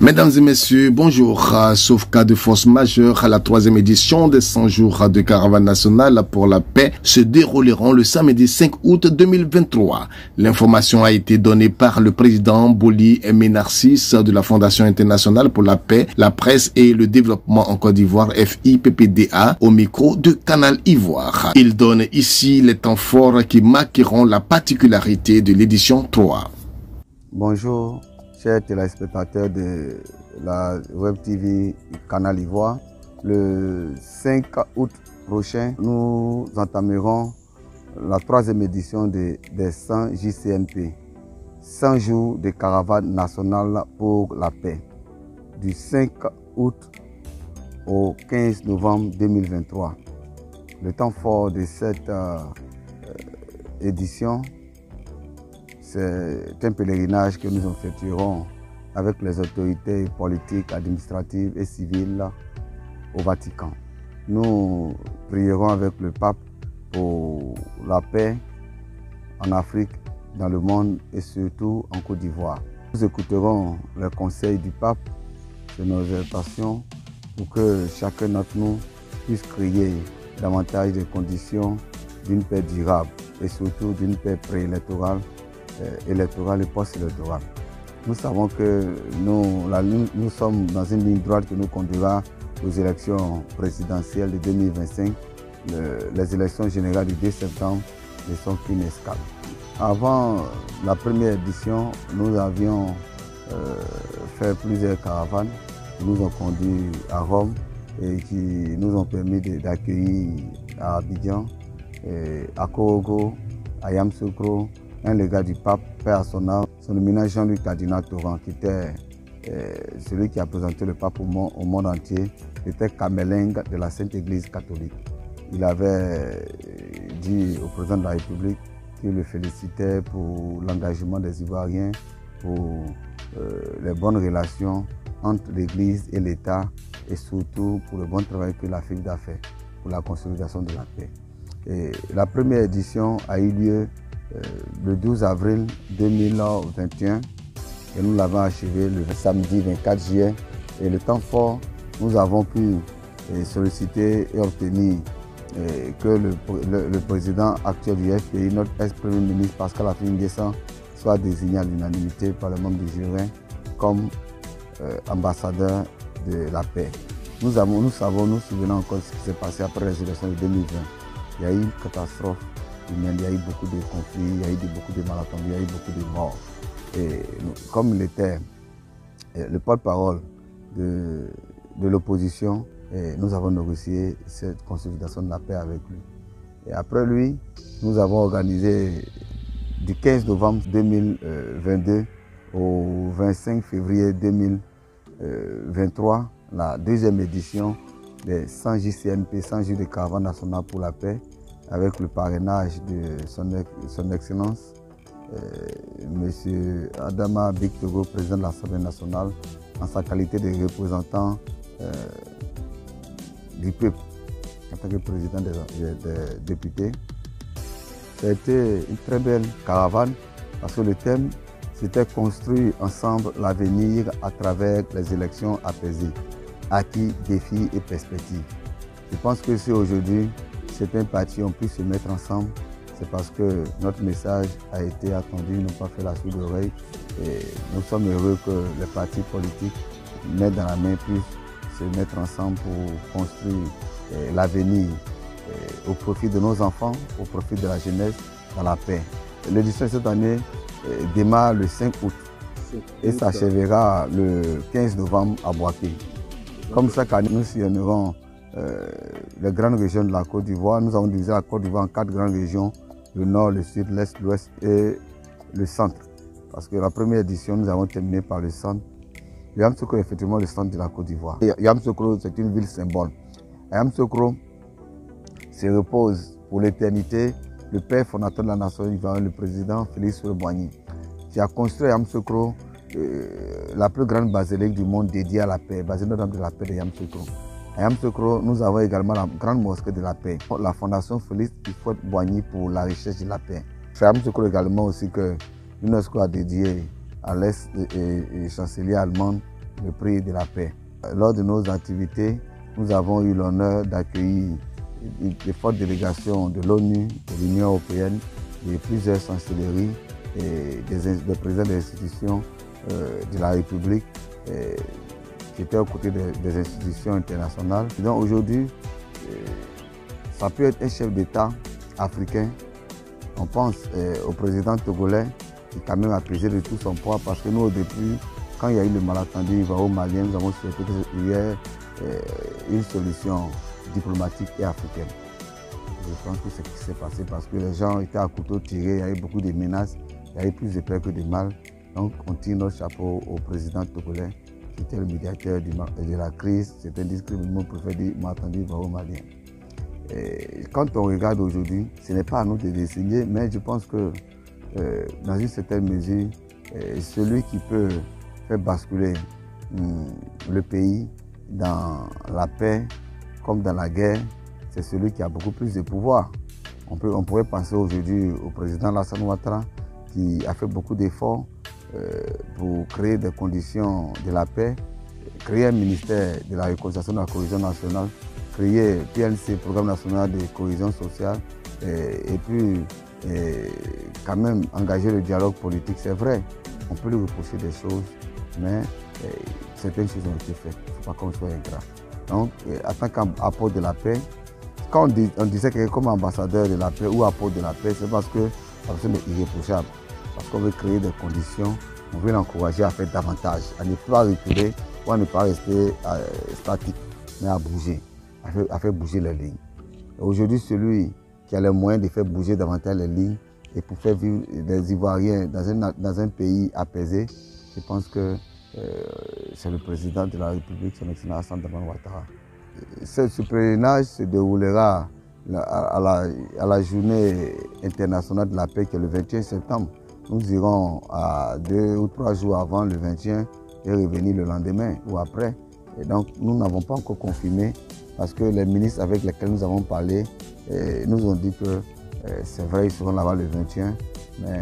Mesdames et messieurs, bonjour. Sauf cas de force majeure, la 3e édition des 100 jours de caravane nationale pour la paix se dérouleront le samedi 5 août 2023. L'information a été donnée par le président Boli Aimé Narcisse de la Fondation internationale pour la paix, la presse et le développement en Côte d'Ivoire FIPPDA au micro de Canal Ivoire. Il donne ici les temps forts qui marqueront la particularité de l'édition 3. Bonjour. Chers téléspectateurs de la Web TV Canal Ivoire, le 5 août prochain, nous entamerons la 3e édition des 100 JCNP, 100 jours de caravane nationale pour la paix, du 5 août au 15 novembre 2023. Le temps fort de cette édition, c'est un pèlerinage que nous effectuerons avec les autorités politiques, administratives et civiles au Vatican. Nous prierons avec le pape pour la paix en Afrique, dans le monde et surtout en Côte d'Ivoire. Nous écouterons les conseils du pape de nos exhortations pour que chacun d'entre nous puisse créer davantage de conditions d'une paix durable et surtout d'une paix préélectorale, électorale et post-électorale. Nous savons que nous sommes dans une ligne droite qui nous conduira aux élections présidentielles de 2025. Les élections générales du 2 septembre ne sont qu'une escale. Avant la première édition, nous avions fait plusieurs caravanes qui nous ont conduits à Rome et qui nous ont permis d'accueillir à Abidjan, à Korogo, à Yamoussoukro, un légat du pape, paix à son âme, son éminent Jean-Luc Cardinal Torrent, qui était celui qui a présenté le pape au monde entier, était camélingue de la Sainte Église catholique. Il avait dit au président de la République qu'il le félicitait pour l'engagement des Ivoiriens, pour les bonnes relations entre l'Église et l'État et surtout pour le bon travail que l'Afrique a fait pour la consolidation de la paix. Et la première édition a eu lieu le 12 avril 2021 et nous l'avons achevé le samedi 24 juillet. Et le temps fort, nous avons pu solliciter et obtenir que le président actuel du FPI, notre ex-premier ministre Pascal Affi N'Guessan, soit désigné à l'unanimité par le membre du jury comme ambassadeur de la paix. Nous souvenons encore ce qui s'est passé après les élections de 2020. Il y a eu une catastrophe. Il y a eu beaucoup de conflits, il y a eu beaucoup de malentendus, il y a eu beaucoup de morts. Et comme il était le porte-parole de l'opposition, nous avons négocié cette consolidation de la paix avec lui. Et après lui, nous avons organisé du 15 novembre 2022 au 25 février 2023 la 2e édition des 100 JCNP, 100 jours de caravane nationale pour la paix, avec le parrainage de son Excellence, M. Adama Bictogo, président de l'Assemblée nationale, en sa qualité de représentant du peuple, en tant que président des députés. C'était une très belle caravane parce que le thème, c'était construire ensemble l'avenir à travers les élections apaisées, acquis, défis et perspectives. Je pense que si aujourd'hui, certains partis ont pu se mettre ensemble, c'est parce que notre message a été attendu, n'ont pas fait la sourde oreille. Et nous sommes heureux que les partis politiques, main dans la main, puissent se mettre ensemble pour construire l'avenir au profit de nos enfants, au profit de la jeunesse, dans la paix. L'édition de cette année démarre le 5 août et s'achèvera le 15 novembre à Boaké. Comme chaque année, nous sillonnerons les grandes régions de la Côte d'Ivoire. Nous avons divisé la Côte d'Ivoire en 4 grandes régions, le nord, le sud, l'est, l'ouest et le centre. Parce que la première édition, nous avons terminé par le centre. Yamoussoukro est effectivement le centre de la Côte d'Ivoire. Yamoussoukro, c'est une ville symbole. À Yamoussoukro se repose pour l'éternité le père fondateur de la nation ivoirienne, le président Félix Houphouët-Boigny, qui a construit à Yamoussoukro la plus grande basilique du monde dédiée à la paix, basilique Notre-Dame de la paix de Yamoussoukro. À Yamoussoukro, nous avons également la grande mosquée de la paix, la fondation Félix Houphouët-Boigny pour la recherche de la paix. C'est à Yamoussoukro également aussi que l'UNESCO a dédié à l'ex-chancelier allemande le prix de la paix. Lors de nos activités, nous avons eu l'honneur d'accueillir des fortes délégations de l'ONU, de l'Union européenne, de plusieurs chancelleries et des présidents des institutions de la République qui étaient aux côtés des institutions internationales. Donc aujourd'hui, ça peut être un chef d'État africain. On pense au président togolais qui quand même a pesé de tout son poids parce que nous au début, quand il y a eu le malentendu ivoiro-malien, nous avons souhaité qu'il y ait une solution diplomatique et africaine. Je pense que c'est ce qui s'est passé parce que les gens étaient à couteau tiré, il y avait beaucoup de menaces, il y avait plus de peur que de mal. Donc on tire notre chapeau au président togolais qui était le médiateur de la crise. C'est un discrimination, on préfère dire malentendu ivoiro-malien. Quand on regarde aujourd'hui, ce n'est pas à nous de décider, mais je pense que dans une certaine mesure, celui qui peut faire basculer le pays dans la paix comme dans la guerre, c'est celui qui a beaucoup plus de pouvoir. On pourrait penser aujourd'hui au président Alassane Ouattara qui a fait beaucoup d'efforts pour créer des conditions de la paix, créer un ministère de la réconciliation et de la cohésion nationale, créer PNC, Programme national de cohésion sociale, et puis quand même engager le dialogue politique. C'est vrai, on peut lui reprocher des choses, mais certaines choses ont été faites. Il ne faut pas qu'on soit ingrat. Donc, en tant qu'apôtre de la paix, quand on disait que comme ambassadeur de la paix ou apôtre de la paix, c'est parce que la personne est irréprochable. Parce qu'on veut créer des conditions, on veut l'encourager à faire davantage, à ne pas reculer ou à ne pas rester statique, mais à bouger, à faire bouger les lignes. Aujourd'hui, celui qui a les moyens de faire bouger davantage les lignes et pour faire vivre les Ivoiriens dans un pays apaisé, je pense que c'est le président de la République, son excellence Alassane Ouattara. Ce pèlerinage se déroulera à la journée internationale de la paix qui est le 21 septembre. Nous irons à 2 ou 3 jours avant le 21 et revenir le lendemain ou après. Et donc nous n'avons pas encore confirmé parce que les ministres avec lesquels nous avons parlé nous ont dit que c'est vrai, ils seront là-bas le 21, mais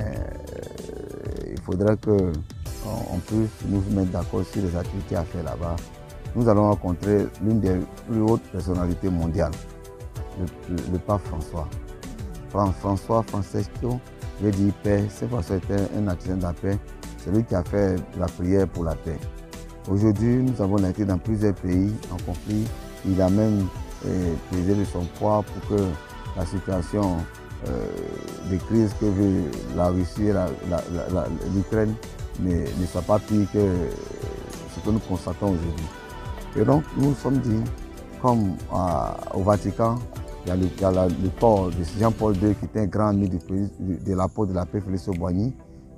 il faudrait qu'on puisse nous mettre d'accord sur les activités à faire là-bas. Nous allons rencontrer l'une des plus hautes personnalités mondiales, le pape François. François Francesco veut dire paix. C'est François était un artisan de la paix. C'est lui qui a fait la prière pour la paix. Aujourd'hui, nous avons été dans plusieurs pays en conflit. Il a même pesé de son poids pour que la situation de crise que veut la Russie et l'Ukraine ne soit pas pire que ce que nous constatons aujourd'hui. Et donc, nous nous sommes dit, comme au Vatican, il y a le corps de Jean-Paul II qui était un grand ami de l'apôtre de la paix, Félix Houphouët-Boigny,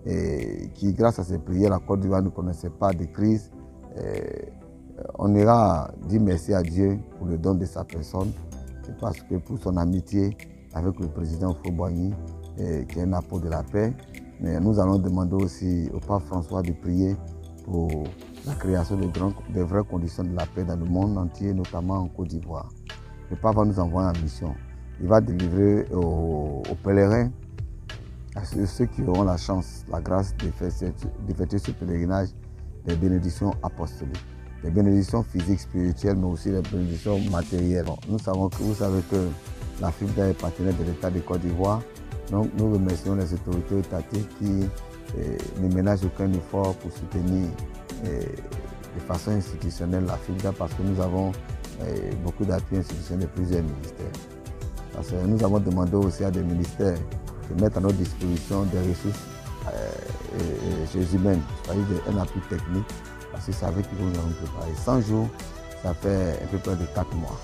et qui, grâce à ses prières, la Côte d'Ivoire ne connaissait pas de crise. On ira dire merci à Dieu pour le don de sa personne, parce que pour son amitié avec le président Houphouët-Boigny, qui est un apôtre de la paix. Mais nous allons demander aussi au pape François de prier pour la création de vraies conditions de la paix dans le monde entier, notamment en Côte d'Ivoire. Le pape va nous envoyer en mission. Il va délivrer aux pèlerins, à ceux qui auront la chance, la grâce d'effectuer ce pèlerinage, des bénédictions apostoliques. Des bénédictions physiques, spirituelles, mais aussi des bénédictions matérielles. Nous savons que vous savez que la FIBDA est partenaire de l'État de Côte d'Ivoire. Donc nous remercions les autorités étatiques qui ne ménagent aucun effort pour soutenir de façon institutionnelle la FIBDA parce que nous avons beaucoup d'appui institutionnel de plusieurs ministères. Parce que nous avons demandé aussi à des ministères de mettre à notre disposition des ressources humaines, c'est-à-dire un appui technique, parce que c'est avec qui nous avons préparé. 100 jours, ça fait un peu près de 4 mois.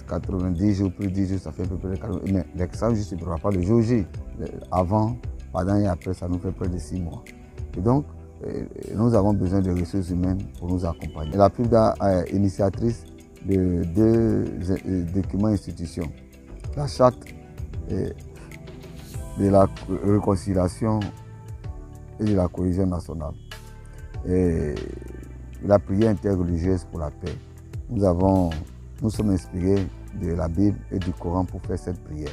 90 jours, plus 10 jours, ça fait à peu près 4 mois. Mais les 100 jours, ce ne sera pas le jour J. Avant, pendant et après, ça nous fait près de 6 mois. Et donc, nous avons besoin de ressources humaines pour nous accompagner. La FIBDA est initiatrice de 2 documents institutions. La charte de la réconciliation et de la cohésion nationale. Et la prière interreligieuse pour la paix. Nous sommes inspirés de la Bible et du Coran pour faire cette prière.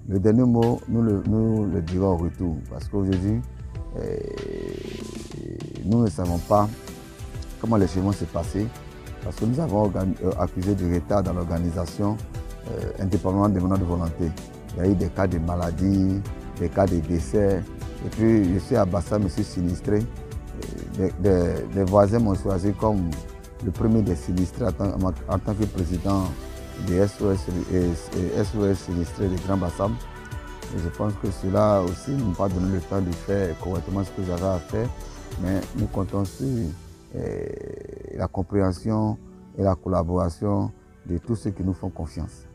Le dernier mot, nous le dirons au retour, parce qu'aujourd'hui, nous ne savons pas comment les événements s'est passé parce que nous avons accusé de retard dans l'organisation indépendamment des demandes de volonté. Il y a eu des cas de maladie, des cas de décès. Et puis je suis à Bassam, je suis sinistré. Des voisins m'ont choisi comme le premier des sinistrés en tant que président des SOS sinistrés de Grand Bassam. Et je pense que cela aussi ne m'a pas donné le temps de faire correctement ce que j'avais à faire. Mais nous comptons sur la compréhension et la collaboration de tous ceux qui nous font confiance.